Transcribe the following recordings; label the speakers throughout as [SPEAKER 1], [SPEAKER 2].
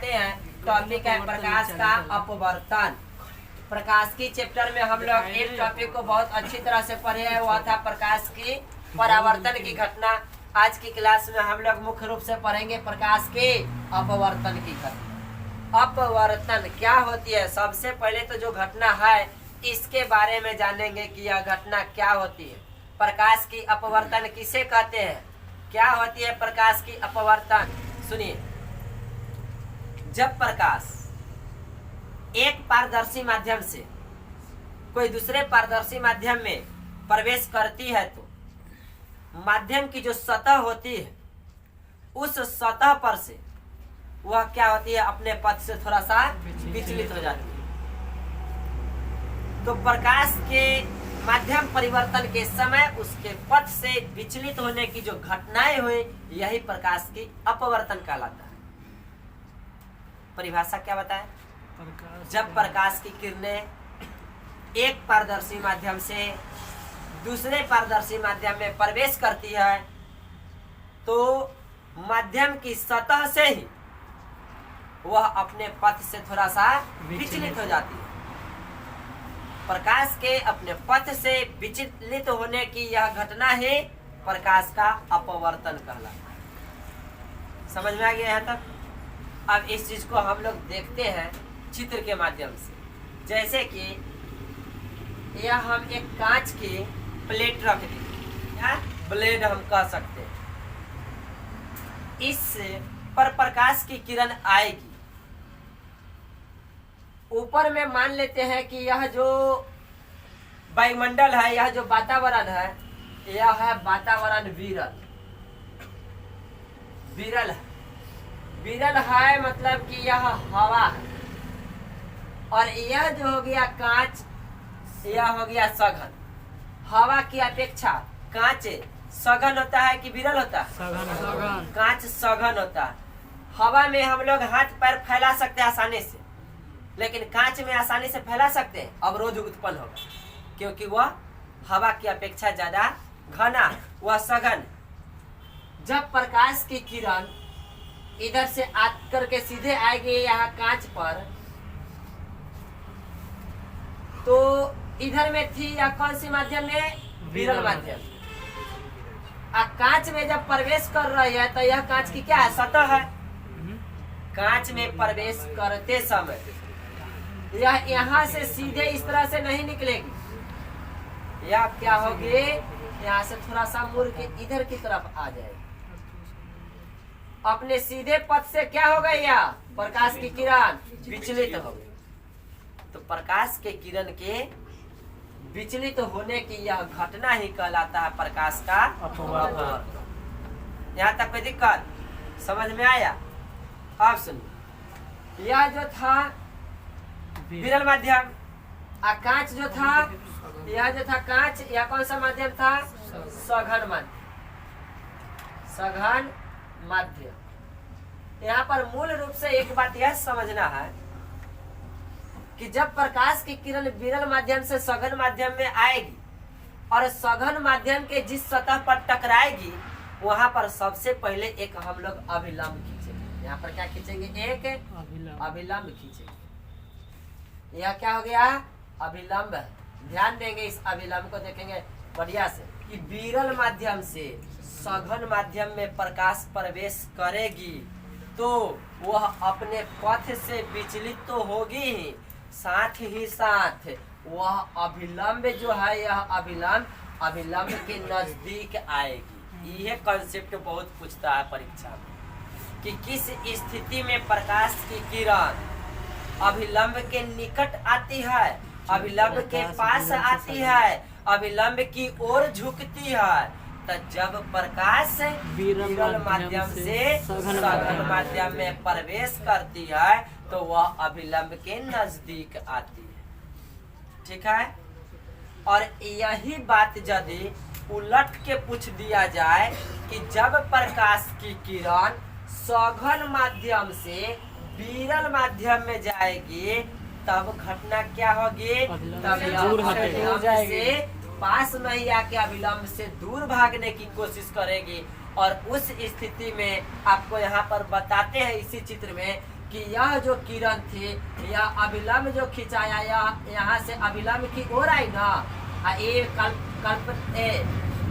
[SPEAKER 1] पढ़ते हैं। टॉपिक है प्रकाश का अपवर्तन। प्रकाश की चैप्टर में हम लोग एक टॉपिक को बहुत अच्छी तरह से पढ़े हैं, वह था प्रकाश की परावर्तन की घटना। आज की क्लास में हम लोग मुख्य रूप से पढ़ेंगे प्रकाश के अपवर्तन की घटना। अपवर्तन क्या होती है? सबसे पहले तो जो घटना है इसके बारे में जानेंगे कि यह घटना क्या होती है। प्रकाश की अपवर्तन किसे कहते हैं? क्या होती है प्रकाश की अपवर्तन? सुनिए, जब प्रकाश एक पारदर्शी माध्यम से कोई दूसरे पारदर्शी माध्यम में प्रवेश करती है तो माध्यम की जो सतह होती है उस सतह पर से वह क्या होती है, अपने पथ से थोड़ा सा विचलित हो जाती है। तो प्रकाश के माध्यम परिवर्तन के समय उसके पथ से विचलित होने की जो घटनाएं हुई, यही प्रकाश की अपवर्तन कहलाता है। परिभाषा क्या बताए? जब प्रकाश की किरणें एक पारदर्शी माध्यम से दूसरे पारदर्शी माध्यम में प्रवेश करती है तो माध्यम की सतह से ही वह अपने पथ से थोड़ा सा विचलित हो जाती है। प्रकाश के अपने पथ से विचलित होने की यह घटना ही प्रकाश का अपवर्तन कहलाता है। समझ में आ गया यहाँ तक? अब इस चीज को हम लोग देखते हैं चित्र के माध्यम से। जैसे कि यह हम एक कांच की प्लेट रख दी या ब्लेड हम कह सकते हैं, इस पर प्रकाश की किरण आएगी। ऊपर में मान लेते हैं कि यह जो वायुमंडल है, यह जो वातावरण है, यह है वातावरण विरल। विरल है, विरल है मतलब कि यह हवा है। और यह जो हो गया कांच, यह हो गया सघन। हवा की अपेक्षा कांच सघन होता है कि विरल होता है? सघन। कांच सघन होता है। हवा में हम लोग हाथ पैर फैला सकते हैं आसानी से, लेकिन कांच में आसानी से फैला सकते हैं, अवरोध उत्पन्न होगा क्योंकि वह हवा की अपेक्षा ज्यादा घना, वह सघन। जब प्रकाश की किरण इधर से आकर के सीधे आएगी यहाँ कांच पर, तो इधर में थी या कौन सी माध्यम में? विरल माध्यम। कांच में जब प्रवेश कर रही है तो यह कांच की क्या है? सतह है। कांच में प्रवेश करते समय यह यहाँ से सीधे इस तरह से नहीं निकलेगी, यह क्या होगी, यहाँ से थोड़ा सा मुड़ के इधर की तरफ आ जाएगी। अपने सीधे पथ से क्या हो गई? यह प्रकाश की किरण विचलित हो गई। तो प्रकाश के किरण के विचलित होने की यह घटना ही कहलाता है प्रकाश का अपवर्तन। यहाँ तक कोई दिक्कत समझ में आया? अब सुनिए, यह जो था विरल माध्यम, कांच जो था, यह जो था कांच, यह कौन सा माध्यम था? सघन माध्यम। सघन माध्यम। यहाँ पर मूल रूप से एक बात यह समझना है कि जब प्रकाश की किरण विरल माध्यम से सघन माध्यम में आएगी और सघन माध्यम के जिस सतह पर टकराएगी, वहां पर सबसे पहले एक हम लोग अभिलंब खींचेंगे। यहाँ पर क्या खींचेंगे? एक अभिलंब खींचेंगे। यह क्या हो गया? अभिलंब है। ध्यान देंगे, इस अभिलंब को देखेंगे बढ़िया से कि विरल माध्यम से सघन माध्यम में प्रकाश प्रवेश करेगी तो वह अपने पथ से विचलित तो होगी ही, साथ ही साथ वह अभिलंब जो है, यह अभिलंब के नजदीक आएगी। यह कॉन्सेप्ट बहुत पूछता है परीक्षा में कि किस स्थिति में प्रकाश की किरण अभिलंब के निकट आती है, अभिलंब के पास आती है, अभिलंब की ओर झुकती है। तो जब प्रकाश विरल माध्यम से सघन माध्यम में प्रवेश करती है तो वह अभिलंब के नजदीक आती है। ठीक है? और यही बात यदि उलट के पूछ दिया जाए कि जब प्रकाश की किरण सघन माध्यम से विरल माध्यम में जाएगी तब घटना क्या होगी? तब अभिलंब से पास नहीं आके अभिलंब से दूर भागने की कोशिश करेगी। और उस स्थिति में आपको यहाँ पर बताते हैं इसी चित्र में कि यह जो किरण थी यह अभिलंब जो खिंचाया यहाँ से अभिलंब की ओर आई ना, ये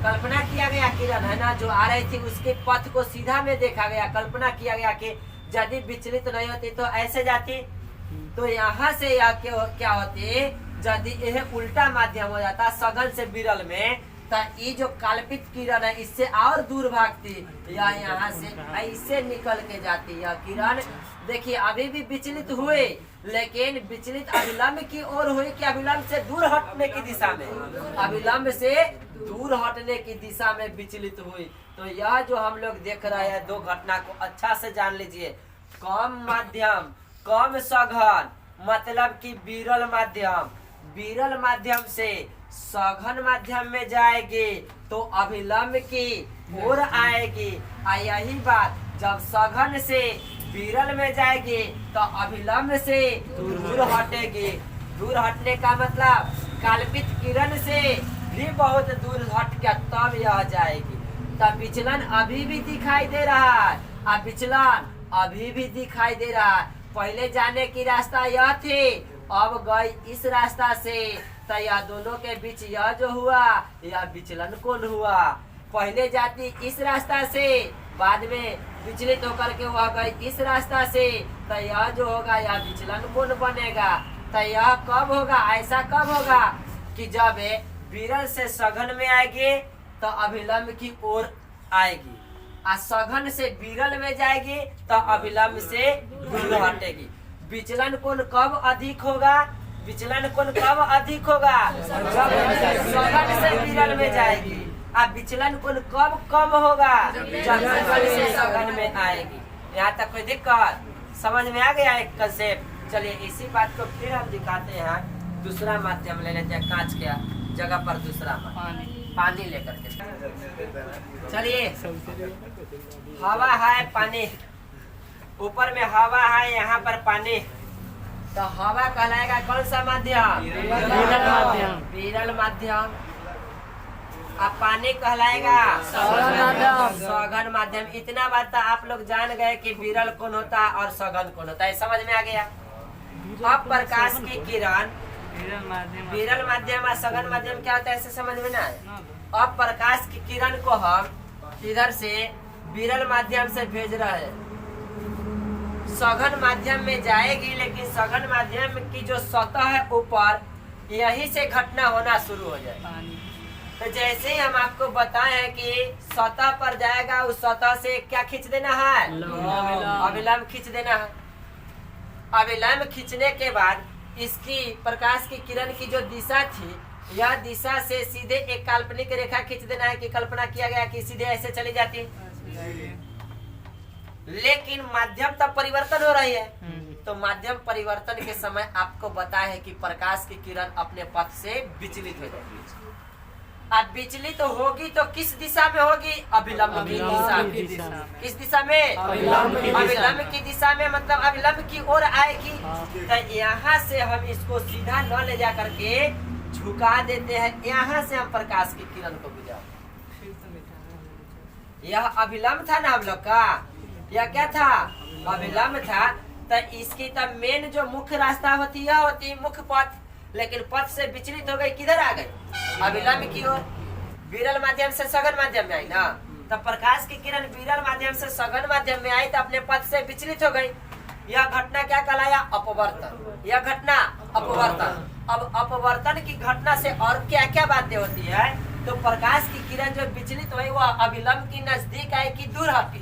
[SPEAKER 1] कल्पना किया गया किरण है ना जो आ रही थी उसके पथ को सीधा में देखा गया, कल्पना किया गया कि यदि विचलित नहीं होती तो ऐसे जाती, तो यहाँ से यह क्या होती यदि यह उल्टा माध्यम हो जाता सघन से विरल में, तो ये जो कल्पित किरण है इससे और दूर भागती, या यहाँ से ऐसे निकल के जाती। यह किरण देखिए अभी भी विचलित हुए, लेकिन विचलित अभिलंब की ओर हुई कि अभिलंब से दूर हटने की दिशा में, अभिलंब से दूर हटने की दिशा में विचलित हुई। तो यह जो हम लोग देख रहे हैं दो घटना को अच्छा से जान लीजिए। कम माध्यम कम सघन मतलब कि विरल माध्यम, विरल माध्यम से सघन माध्यम में जाएगी तो अभिलंब की ओर आएगी। यही बात जब सघन से विरल में जाएगी तो अभिलंब से दूर हटेगी। दूर हटने का मतलब कल्पित किरण से भी बहुत दूर हट के तब यह जाएगी। तब विचलन अभी भी दिखाई दे रहा है, अब विचलन अभी भी दिखाई दे रहा है। पहले जाने की रास्ता यह थी, अब गई इस रास्ता से, तो यह दोनों के बीच यह जो हुआ यह विचलन कोण हुआ। पहले जाती इस रास्ता से, बाद में विचलित होकर के वह गई इस रास्ता से, तो यह जो होगा यह विचलन कोण बनेगा। तो यह कब होगा, ऐसा कब होगा कि जब विरल से सघन में आएगी तो अभिलंब की ओर आएगी, और सघन से विरल में जाएगी तो अभिलंब से दूर हटेगी। विचलन कोण कब अधिक होगा, विचलन कोण कब अधिक होगा जब सघन से विरल में जाएगी। अब विचलन कोण कब कम होगा जब सघन से सघन में आएगी। यहाँ तक कोई दिक्कत समझ में आ गया एक कंसेप्ट। चलिए इसी बात को फिर हम दिखाते हैं, दूसरा माध्यम ले लेते हैं, कांच के जगह पर दूसरा पानी लेकर के। चलिए हवा है, पानी, ऊपर में हवा है, यहाँ पर पानी, तो हवा कहलाएगा कौन सा माध्यम, विरल माध्यम। अब पानी कहलाएगा सघन माध्यम। इतना बात तो आप लोग जान गए कि विरल कौन होता है और सघन कौन होता है, समझ में आ गया। अब प्रकाश की किरण विरल माध्यम और सघन माध्यम क्या होता है ऐसे समझ में ना आए। अब प्रकाश की किरण को हम इधर से विरल माध्यम से भेज रहे हैं, सघन माध्यम में जाएगी, लेकिन सघन माध्यम की जो सतह है ऊपर, यहीं से घटना होना शुरू हो जाए। तो जैसे ही हम आपको बताए हैं कि सतह पर जाएगा, उस सतह से क्या खींच देना है, अभिलंब खींच देना है। अभिलंब खींचने के बाद इसकी प्रकाश की किरण की जो दिशा थी, यह दिशा से सीधे एक काल्पनिक रेखा खींच देना है कि कल्पना किया गया कि सीधे ऐसे चली जाती, लेकिन माध्यम तब परिवर्तन हो रही है। तो माध्यम परिवर्तन के समय आपको बताया है कि प्रकाश की किरण अपने पथ से विचलित हो जाएगी। अब विचलित तो होगी तो किस दिशा में होगी, अभिलंब की दिशा में। किस दिशा में, अभिलंब की दिशा में, मतलब अभिलंब की ओर आएगी। तो यहाँ से हम इसको सीधा न ले जा करके झुका देते हैं, यहाँ से हम प्रकाश की किरण को बुझाओ। यह अभिलंब था ना हम लोग का, यह क्या था, अभिलंब था। तो इसकी तब मेन जो मुख्य रास्ता होती यह होती मुख्य पथ, लेकिन पथ से विचलित हो गई, किधर आ गई, अभिलंब की ओर। विरल माध्यम से सघन माध्यम में आई ना, तब प्रकाश की किरण विरल माध्यम से सघन माध्यम में आई तो अपने पथ से विचलित हो गई। यह घटना क्या कहलाया, अपवर्तन। यह घटना अपवर्तन। अब अपवर्तन की घटना से और क्या क्या बातें होती है, तो प्रकाश की किरण जो विचलित हुई वह अभिलंब की नजदीक आई कि दूर हटी,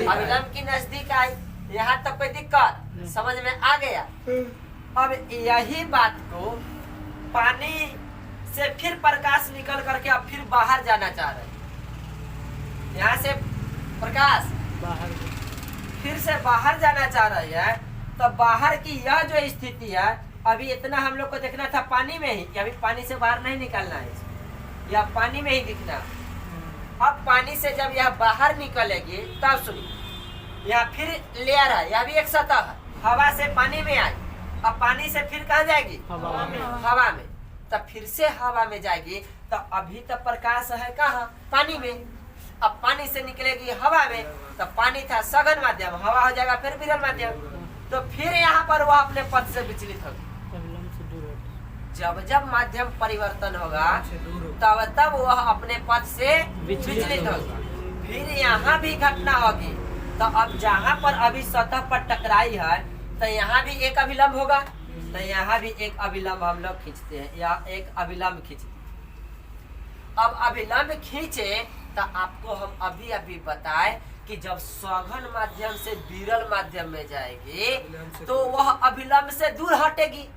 [SPEAKER 1] अभिलंब की नजदीक आई। यहाँ तक कोई दिक्कत समझ में आ गया। अब यही बात को पानी से फिर प्रकाश निकल करके अब फिर बाहर जाना चाह रहे हैं, यहाँ से प्रकाश फिर से बाहर जाना चाह रही है। तो बाहर की यह जो स्थिति है, अभी इतना हम लोग को देखना था पानी में ही, अभी पानी से बाहर नहीं निकलना है, या पानी में ही दिखना। अब पानी से जब यह बाहर निकलेगी तब सुनिए, यहाँ फिर लेयर है, यह भी एक सतह है, हवा से पानी में आई, अब पानी से फिर कहाँ जाएगी, हवा में। तब फिर से हवा में जाएगी, तो अभी तक प्रकाश है कहाँ, पानी में। अब पानी से निकलेगी हवा में, तब पानी था सघन माध्यम, हवा हो जाएगा फिर विरल माध्यम। तो फिर यहाँ पर वह अपने पद से विचलित होगी। जब जब माध्यम परिवर्तन होगा तब तब वह अपने पद से विचलित होगी। फिर यहाँ भी घटना होगी, तो अब जहाँ पर अभी सतह पर टकराई है तो यहाँ भी एक अभिलंब होगा, तो यहाँ भी एक अभिलंब हम लोग खींचते हैं, या एक अभिलंब खींचते हैं। अब अभिलंब खींचे तो आपको हम अभी अभी बताए कि जब सघन माध्यम से विरल माध्यम में जाएगी तो वह अभिलंब से दूर हटेगी,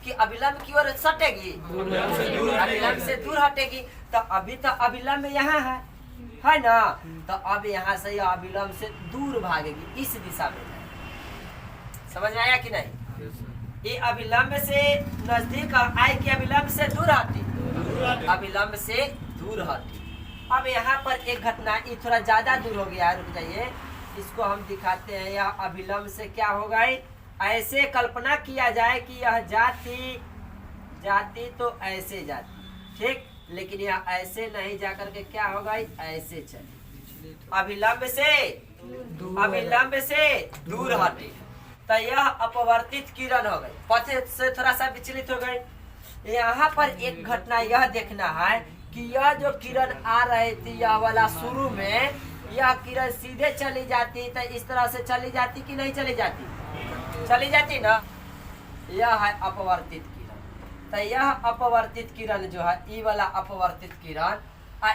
[SPEAKER 1] कि अभिलंब की ओर सटेगी, अभिलंब से दूर हटेगी। तो अभी तो अभिलंब यहाँ है ना, तो अब यहाँ से यह अभिलंब से दूर भागेगी, इस दिशा में जाएगी। समझ में आया कि नहीं? ये अभिलंब से नजदीक आए कि अभिलंब से दूर हटी, अभिलंब से दूर हटी। अब यहाँ पर एक घटना, ये थोड़ा ज्यादा दूर हो गया, रुक जाइए, इसको हम दिखाते हैं। यह अभिलंब से क्या होगा, ऐसे कल्पना किया जाए कि यह जाती तो ऐसे जाती, ठीक, लेकिन यह ऐसे नहीं जाकर के क्या होगा, ऐसे चले, अभिलंब से दूर हटे, तो यह अपवर्तित किरण हो गई, पथ से थोड़ा सा विचलित हो गई। यहाँ पर एक घटना यह देखना है कि यह जो किरण आ रही थी, यह वाला शुरू में यह किरण सीधे चली जाती तो इस तरह से चली जाती कि नहीं चली जाती, चली जाती ना। यह है अपवर्तित किरण। तो यह अपवर्तित किरण जो है, ये वाला अपवर्तित किरण,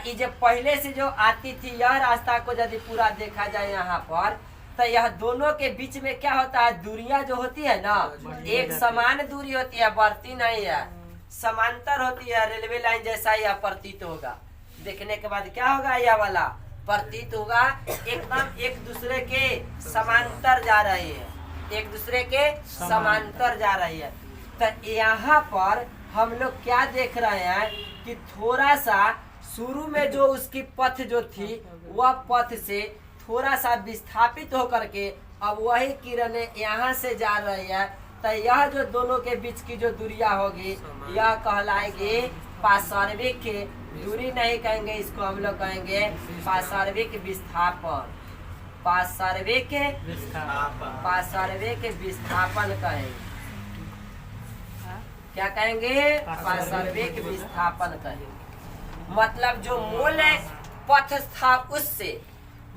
[SPEAKER 1] ये जो पहले से जो आती थी, यह रास्ता को यदि पूरा देखा जाए यहाँ पर, तो यह दोनों के बीच में क्या होता है, दूरियां जो होती है ना, एक समान दूरी होती है, बढ़ती नहीं है, समांतर होती है, रेलवे लाइन जैसा यह प्रतीत होगा। देखने के बाद क्या होगा, यह वाला प्रतीत होगा एकदम एक दूसरे के समांतर जा रही है, एक दूसरे के समांतर जा रही है। तो यहाँ पर हम लोग क्या देख रहे हैं कि थोड़ा सा शुरू में जो उसकी पथ जो थी, वह पथ से थोड़ा सा विस्थापित होकर के अब वही किरणें यहाँ से जा रही है। तो यह जो दोनों के बीच की जो दूरियां होगी, यह कहलाएगी पार्श्विक दूरी, नहीं कहेंगे इसको, हम लोग कहेंगे पार्श्विक विस्थापन, पार्श्विक विस्थापन कहेंगे। क्या कहेंगे, पार्श्विक विस्थापन कहेंगे। मतलब जो मूल पथ था उससे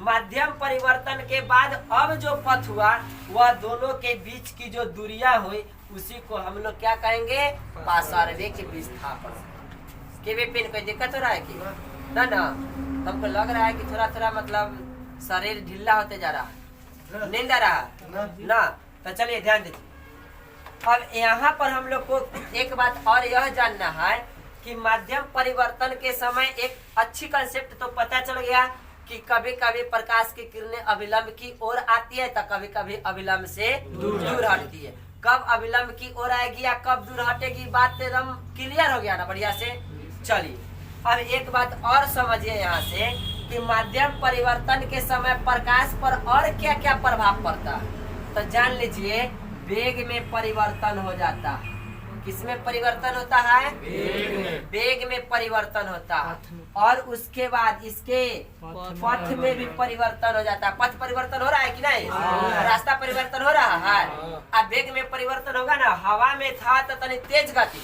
[SPEAKER 1] माध्यम परिवर्तन के बाद अब जो पथ हुआ, वह दोनों के बीच की जो दूरियां हुई, उसी को हम लोग क्या कहेंगे, पार्श्विक विस्थापन। के भी पिन कोई दिक्कत हो रहा है कि ना? हमको लग रहा है कि थोड़ा थोड़ा मतलब शरीर ढीला होते जा रहा है, नींद आ रहा है ना? तो चलिए ध्यान दीजिए। अब यहाँ पर हम लोग को एक बात और यह जानना है कि माध्यम परिवर्तन के समय एक अच्छी कंसेप्ट तो पता चल गया कि कभी कभी प्रकाश की किरणें अभिलंब की ओर आती है, तो कभी कभी अभिलंब से दूर हटती है। कब अभिलंब की ओर आएगी या कब दूर हटेगी, बात एकदम क्लियर हो गया ना बढ़िया से। चलिए अब एक बात और समझिए यहाँ से कि माध्यम परिवर्तन के समय प्रकाश पर और क्या क्या प्रभाव पड़ता है। तो जान लीजिए, वेग में परिवर्तन हो जाता है। किसमें परिवर्तन होता है, वेग में परिवर्तन होता है, और उसके बाद इसके पथ में भी परिवर्तन हो जाता है। पथ परिवर्तन हो रहा है कि नहीं, रास्ता परिवर्तन हो रहा है। अब वेग में परिवर्तन होगा ना, हवा में था तो तनी तेज गति,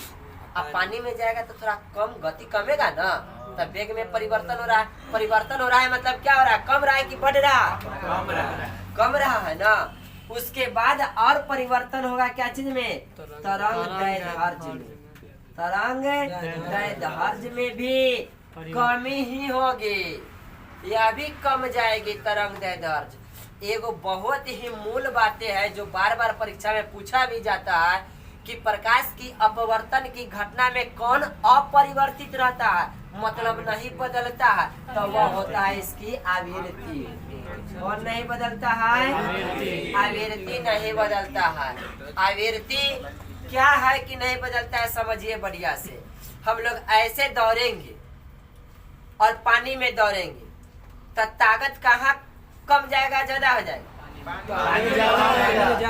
[SPEAKER 1] अब पानी में जाएगा तो थोड़ा कम गति कमेगा ना, तब वेग में परिवर्तन हो रहा है। परिवर्तन हो रहा है मतलब क्या हो रहा है, कम रहा है कि बढ़ रहा, कम रहा है ना। उसके बाद और परिवर्तन होगा क्या चीज में, तरंग दैर्ध्य में, तरंग दैर्ध्य में भी कमी ही होगी, यह भी कम जाएगी तरंग दैर्ध्य। एगो बहुत ही मूल बातें है जो बार बार परीक्षा में पूछा भी जाता है कि प्रकाश की अपवर्तन की घटना में कौन अपरिवर्तित रहता है, मतलब नहीं बदलता है, तो वह होता है इसकी आवृत्ति। कौन नहीं बदलता है, आवृत्ति नहीं बदलता है। आवृत्ति क्या है कि नहीं बदलता है, समझिए बढ़िया से। हम लोग ऐसे दौड़ेंगे और पानी में दौड़ेंगे तो ताकत कहाँ कम जाएगा, ज्यादा हो जाएगा,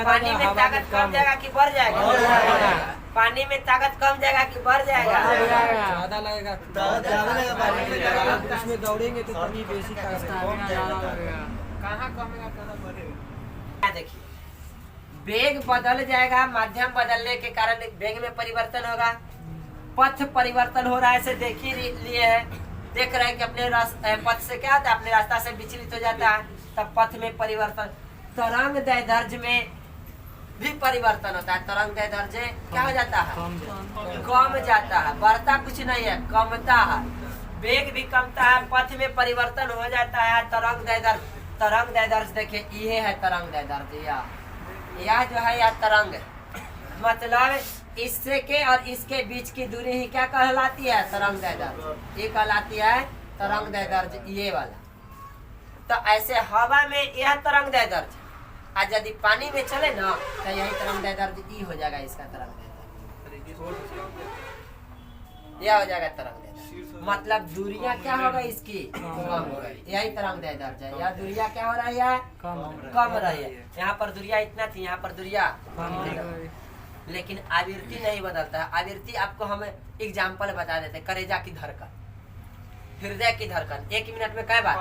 [SPEAKER 1] पानी में ताकत कम जाएगा कि बढ़ जाएगा, पानी में ताकत कम जाएगा कि बढ़ जाएगा,
[SPEAKER 2] ज्यादा लगेगा, पानी में जाएगा। उसमें दौड़ेंगे तो पानी बेसी ताकत लगेगा, कहाँ कमेगा कहाँ बढ़ेगा।
[SPEAKER 1] देखिए वेग बदल जाएगा, माध्यम बदलने के कारण वेग में परिवर्तन होगा, पथ परिवर्तन हो रहा है, ऐसे देख ही लिए है, देख रहे हैं कि अपने पथ से क्या होता है, अपने रास्ता से विचलित हो जाता है, तब पथ में परिवर्तन। तरंग दैर्ध्य में भी परिवर्तन होता है, तरंग दैर्ध्य क्या हो जाता है, कम जाता है, बढ़ता कुछ नहीं है, कमता है, वेग भी कमता है, पथ में परिवर्तन हो जाता है। तरंग दैर्ध्य देखिए, ये है तरंग दैर्ध्य, यह जो है यह तरंग, मतलब इससे के और इसके बीच की दूरी ही क्या कहलाती है, तरंग दैर्ध्य, ये कहलाती है तरंग दैर्ध्य, ये वाला। तो ऐसे हवा में यह तरंग दैर्ध्य, आज यदि पानी में चले ना तो यही तरंग दैर्ध्य ई हो जाएगा, इसका तरंग दैर्ध्य यह हो जाएगा तरंग दैर्ध्य, मतलब दूरियां क्या होगा इसकी, कम हो गई, यही तरंग दैर्ध्य है। यह दूरियां क्या हो रही है, कम रही है, यहाँ पर दूरियां इतना थी, यहाँ पर दूरियां कम, लेकिन आवृत्ति नहीं बदलता है। आवृत्ति आपको हम एग्जाम्पल बता देते, करेजा की धड़कन, हृदय की धड़कन 1 मिनट में कै बार,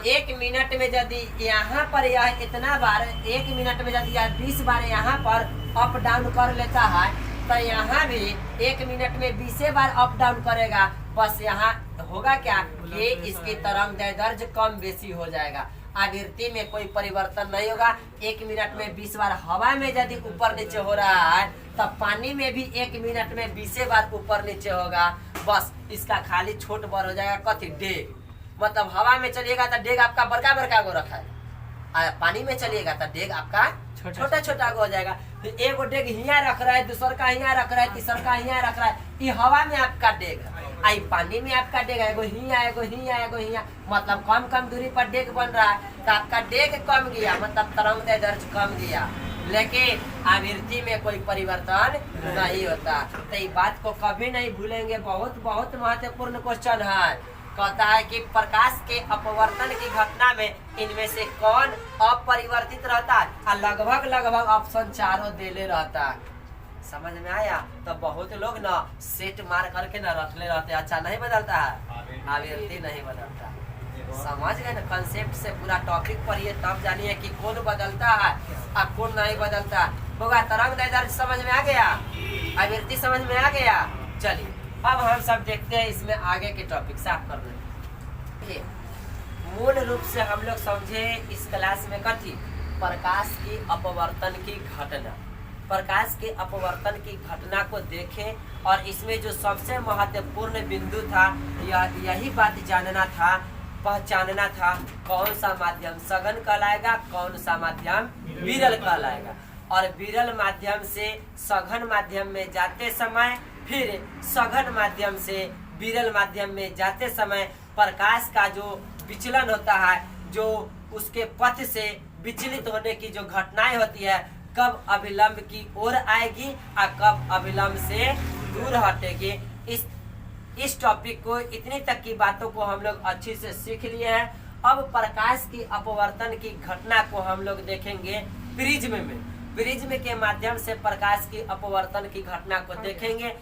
[SPEAKER 1] 1 मिनट में यदि यहाँ पर यह इतना बार, 1 मिनट में यदि यह 20 बार यहाँ पर अप डाउन कर लेता है, तो यहाँ भी 1 मिनट में 20 बार अप डाउन करेगा, बस यहाँ होगा क्या कि इसकी तरंग दैर्ध्य कम बेसी हो जाएगा, आवृत्ति में कोई परिवर्तन नहीं होगा। 1 मिनट में 20 बार हवा में यदि ऊपर नीचे हो रहा है, तब पानी में भी 1 मिनट में 20 बार ऊपर नीचे होगा, बस इसका खाली छोट बड़ हो जाएगा, कथी, डेग, मतलब हवा में चलिएगा तो डेग आपका बड़का बड़का गो रखा है, पानी में चलिएगा तो डेग आपका छोटा छोटा गो हो जाएगा। फिर एगो डेग हिया रख रहा है, दूसर का हिया रख रहा है, तीसर का हिया रख रहा है, ये हवा में आपका डेग है, आई पानी में आपका डेग है, एगो हिया एगो हिया एगो हिया, मतलब कम कम दूरी पर डेग बन रहा है, तो आपका डेग कम गया, मतलब तरंग दैर्ध्य कम गया, लेकिन आवृत्ति में कोई परिवर्तन नहीं होता। तो ये बात को कभी नहीं भूलेंगे, बहुत बहुत महत्वपूर्ण क्वेश्चन है। कहता है कि प्रकाश के अपवर्तन की घटना में इनमें से कौन अपरिवर्तित रहता है, लगभग लगभग ऑप्शन चारों देले रहता है। समझ में आया? तो बहुत लोग ना सेट मार करके ना रख ले रहते, अच्छा नहीं बदलता है, आवृत्ति नहीं बदलता। समझ गए ना, कंसेप्ट से पूरा टॉपिक पढ़िए, तब जानिए कि कौन बदलता है और कौन नहीं बदलता होगा। तरंग दैर्ध्य समझ में आ गया, आवृत्ति समझ में आ गया। चलिए अब हम सब देखते हैं इसमें आगे के टॉपिक साफ कर दें। मूल रूप से हम लोग समझे इस क्लास में कथी, प्रकाश की अपवर्तन की घटना, प्रकाश के अपवर्तन की घटना को देखें, और इसमें जो सबसे महत्वपूर्ण बिंदु था यही बात जानना था, पहचानना था, कौन सा माध्यम सघन कहलाएगा, कौन सा माध्यम विरल कहलाएगा। और विरल माध्यम से सघन माध्यम में जाते समय, फिर सघन माध्यम से विरल माध्यम में जाते समय प्रकाश का जो विचलन होता है, जो उसके पथ से विचलित होने की जो घटनाएं होती है, कब अभिलंब की ओर आएगी और कब अभिलंब से दूर हटेगी। इस टॉपिक को, इतनी तक की बातों को हम लोग अच्छी से सीख लिए हैं। अब प्रकाश की अपवर्तन की घटना को हम लोग देखेंगे प्रिज्म में, प्रिज्म के माध्यम से प्रकाश की अपवर्तन की घटना को देखेंगे।